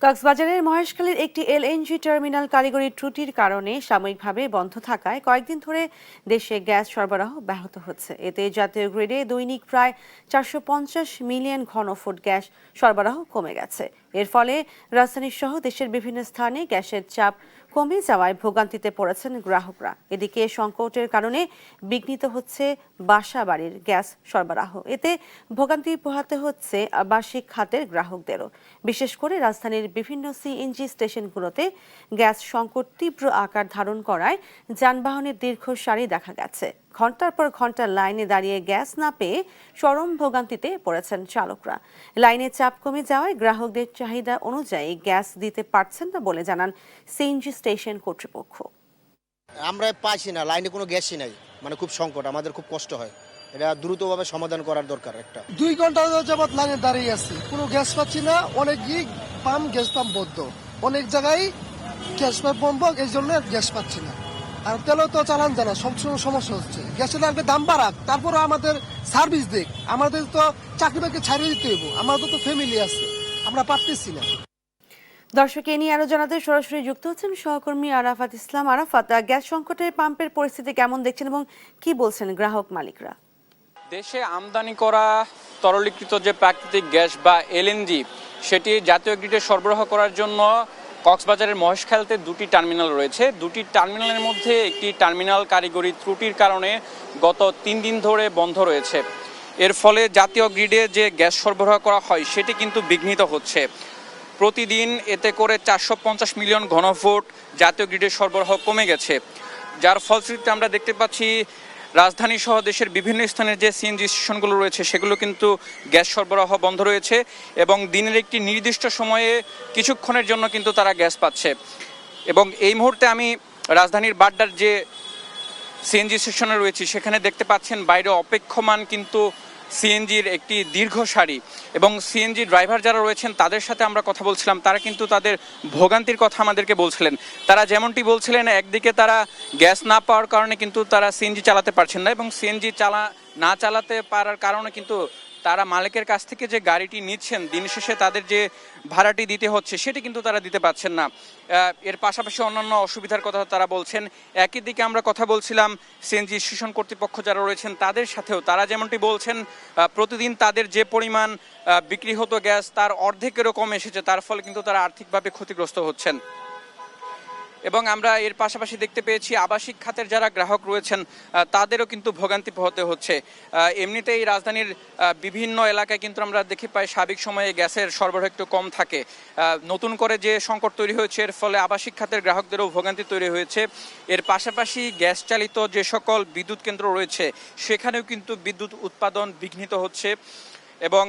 কক্সবাজারের মহেশখালীর একটি এলএনজি টার্মিনাল কারিগরি ত্রুটির কারণে সাময়িকভাবে বন্ধ থাকায় কয়েকদিন ধরে দেশে গ্যাস সরবরাহ ব্যাহত হচ্ছে। এতে জাতীয় গ্রিডে দৈনিক প্রায় 450 মিলিয়ন ঘনফুট গ্যাস সরবরাহ কমে গেছে। এর ফলে রাজধানী সহ দেশের বিভিন্ন স্থানে গ্যাসের চাপ কমে যাওয়ায় ভোগান্তিতে পড়েছেন গ্রাহকরা। এদিকে সংকটের কারণে বিঘ্নিত হচ্ছে বাসা বাড়ির গ্যাস সরবরাহ। এতে ভোগান্তি পোহাতে হচ্ছে আবাসিক খাতের গ্রাহকদেরও। বিশেষ করে রাজধানীর বিভিন্ন সিএনজি স্টেশনগুলোতে গ্যাস সংকট তীব্র আকার ধারণ করায় যানবাহনের দীর্ঘ সারি দেখা গেছে। ঘন্টার পর ঘন্টা লাইনে দাঁড়িয়ে গ্যাস না পেয়ে চরম ভোগান্তিতে পড়েছেন চালকরা। লাইনে চাপ কমে যাওয়ায় গ্রাহকদের চাহিদা অনুযায়ী গ্যাস দিতে পারছেন না বলে জানান সিএনজি স্টেশন কর্তৃপক্ষ। আমরা পাইছি না, লাইনে কোনো গ্যাসই নাই, মানে খুব সংকট, আমাদের খুব কষ্ট হয়। এটা দ্রুতভাবে সমাধান করার দরকার। একটা 2 ঘন্টা যাবত লাইনে দাঁড়িয়ে আছি, কোনো গ্যাস পাচ্ছি না। অনেক গ্যাস পাম্প বন্ধ, অনেক জায়গায় গ্যাস পাম্প বন্ধ, এই জন্য গ্যাস পাচ্ছি না। আর তেলও তো চালান জানা, সবসময় সমস্যা হচ্ছে। গ্যাসের লাগবে দাম বাড়াক, তারপরে আমাদের সার্ভিস দিক। আমাদের তো চাকরি বাকরি ছাড়িয়ে দিতে হইব, আমাদের তো ফ্যামিলি আছে, আমরা পারতেছি না। দর্শক, এ নিয়ে আরো জানাতে সরাসরি যুক্ত হচ্ছেন সহকর্মী আরাফাত ইসলাম। আরাফাত, গ্যাস সংকটের পাম্পের পরিস্থিতি কেমন দেখছেন এবং কি বলছেন গ্রাহক মালিকরা? দেশে আমদানি করা তরলীকৃত যে প্রাকৃতিক গ্যাস বা এলএনজি, সেটি জাতীয় গ্রিডে সরবরাহ করার জন্য কক্সবাজারের মহেশখালীতে দুটি টার্মিনাল রয়েছে। দুটি টার্মিনালের মধ্যে একটি টার্মিনাল কারিগরি ত্রুটির কারণে গত 3 দিন ধরে বন্ধ রয়েছে। এর ফলে জাতীয় গ্রিডে যে গ্যাস সরবরাহ করা হয় সেটি কিন্তু বিঘ্নিত হচ্ছে। প্রতিদিন এতে করে 450 মিলিয়ন ঘনফুট জাতীয় গ্রিডের সরবরাহ কমে গেছে, যার ফলশ্রুতিতে আমরা দেখতে পাচ্ছি রাজধানী সহ দেশের বিভিন্ন স্থানের যে সিএনজি স্টেশনগুলো রয়েছে সেগুলো কিন্তু গ্যাস সরবরাহ বন্ধ রয়েছে এবং দিনের একটি নির্দিষ্ট সময়ে কিছুক্ষণের জন্য কিন্তু তারা গ্যাস পাচ্ছে। এবং এই মুহূর্তে আমি রাজধানীর বাড্ডার যে সিএনজি স্টেশনে রয়েছি, সেখানে দেখতে পাচ্ছেন বাইরে অপেক্ষমান কিন্তু সিএনজির একটি দীর্ঘ সারি। এবং সিএনজি ড্রাইভার যারা রয়েছেন তাদের সাথে আমরা কথা বলছিলাম, তারা কিন্তু তাদের ভোগান্তির কথা আমাদেরকে বলছিলেন। তারা যেমনটি বলছিলেন, একদিকে তারা গ্যাস না পাওয়ার কারণে কিন্তু তারা সিএনজি চালাতে পারছেন না, এবং সিএনজি না চালাতে পারার কারণে কিন্তু তারা মালিকের কাছ থেকে যে গাড়িটি নিচ্ছেন দিন শেষে তাদের যে ভাড়াটি দিতে হচ্ছে সেটি কিন্তু তারা দিতে পারছেন না। এর পাশাপাশি অন্যান্য অসুবিধার কথা তারা বলছেন। একই দিকে আমরা কথা বলছিলাম সিএনজি স্টেশন কর্তৃপক্ষ যারা রয়েছেন তাদের সাথেও। তারা যেমনটি বলছেন, প্রতিদিন তাদের যে পরিমাণ বিক্রি হতো গ্যাস তার অর্ধেকেরও কম এসেছে, তার ফলে কিন্তু তারা আর্থিকভাবে ক্ষতিগ্রস্ত হচ্ছেন। এবং আমরা এর পাশাপাশি দেখতে পেয়েছি আবাসিক খাতের যারা গ্রাহক রয়েছেন তাদেরও কিন্তু ভোগান্তি পোহাতে হচ্ছে। এমনিতেই রাজধানীর বিভিন্ন এলাকায় কিন্তু আমরা দেখতে পাই স্বাভাবিক সময়ে গ্যাসের সরবরাহ একটু কম থাকে। নতুন করে যে সংকট তৈরি হয়েছে এর ফলে আবাসিক খাতের গ্রাহকদেরও ভোগান্তি তৈরি হয়েছে। এর পাশাপাশি গ্যাস চালিত যে সকল বিদ্যুৎ কেন্দ্র রয়েছে সেখানেও কিন্তু বিদ্যুৎ উৎপাদন বিঘ্নিত হচ্ছে। এবং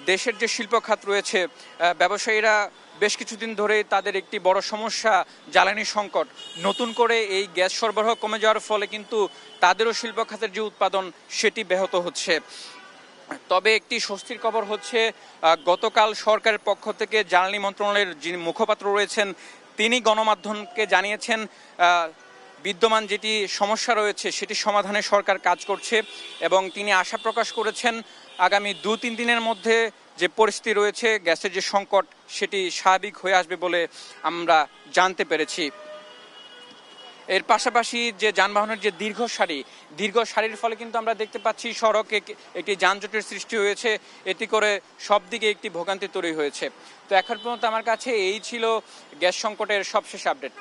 দেশের যে শিল্প খাত রয়েছে, ব্যবসায়ীরা বেশ কিছুদিন ধরে তাদের একটি বড় সমস্যা জ্বালানি সংকট। নতুন করে এই গ্যাস সরবরাহ কমে যাওয়ার ফলে কিন্তু তাদেরও শিল্প খাতের যে উৎপাদন সেটি ব্যাহত হচ্ছে। তবে একটি স্বস্তির খবর হচ্ছে, গতকাল সরকারের পক্ষ থেকে জ্বালানি মন্ত্রণালয়ের যিনি মুখপাত্র রয়েছেন তিনি গণমাধ্যমকে জানিয়েছেন বিদ্যমান যেটি সমস্যা রয়েছে সেটি সমাধানে সরকার কাজ করছে। এবং তিনি আশা প্রকাশ করেছেন আগামী 2-3 দিনের মধ্যে যে পরিস্থিতি রয়েছে গ্যাসের যে সংকট সেটি স্বাভাবিক হয়ে আসবে বলে আমরা জানতে পেরেছি। এর পাশাপাশি যে যানবাহনের যে দীর্ঘ সারির ফলে কিন্তু আমরা দেখতে পাচ্ছি সড়কে একটি যানজটের সৃষ্টি হয়েছে। এটি করে সব দিকে একটি ভোগান্তি তৈরি হয়েছে। তো এখন পর্যন্ত আমার কাছে এই ছিল গ্যাস সংকটের সবশেষ আপডেট।